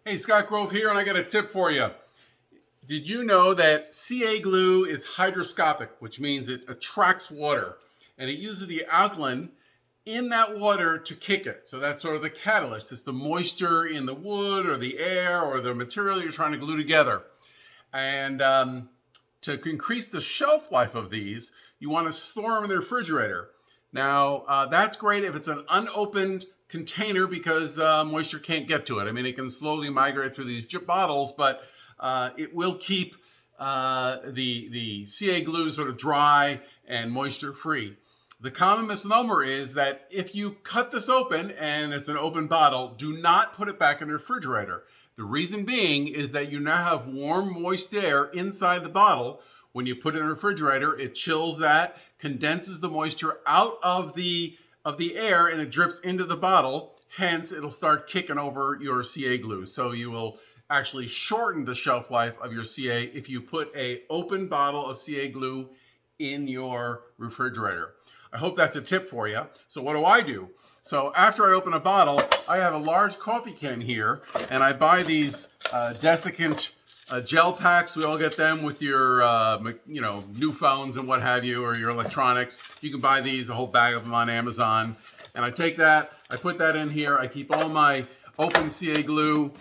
Hey, Scott Grove here, and I got a tip for you. Did you know that CA glue is hydroscopic, which means it attracts water, and it uses the alkaline in that water to kick it? So that's sort of the catalyst. It's the moisture in the wood or the air or the material you're trying to glue together. And to increase the shelf life of these, you want to store them in the refrigerator. Now, that's great if it's an unopened container because moisture can't get to it. I mean, it can slowly migrate through these bottles, but it will keep the CA glue sort of dry and moisture free. The common misnomer is that if you cut this open and it's an open bottle, do not put it back in the refrigerator. The reason being is that you now have warm, moist air inside the bottle. When you put it in the refrigerator, it chills that, condenses the moisture out of the air, and it drips into the bottle. Hence, it'll start kicking over your CA glue. So you will actually shorten the shelf life of your CA if you put an open bottle of CA glue in your refrigerator. I hope that's a tip for you. So what do? So after I open a bottle, I have a large coffee can here, and I buy these desiccant gel packs. We all get them with your new phones and what have you, or your electronics. You can buy these, a whole bag of them on Amazon. And I take that, I put that in here, I keep all my open CA glue,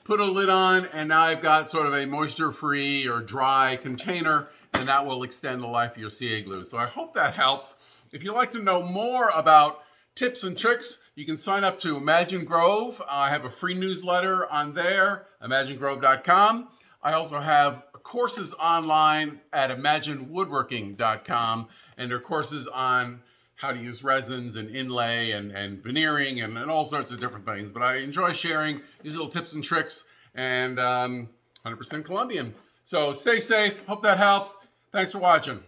put a lid on, and now I've got sort of a moisture-free or dry container, and that will extend the life of your CA glue. So I hope that helps. If you'd like to know more about tips and tricks, you can sign up to Imagine Grove. I have a free newsletter on there, imaginegrove.com. I also have courses online at imaginewoodworking.com, and there are courses on how to use resins and inlay and veneering and all sorts of different things. But I enjoy sharing these little tips and tricks, and 100% Colombian. So stay safe. Hope that helps. Thanks for watching.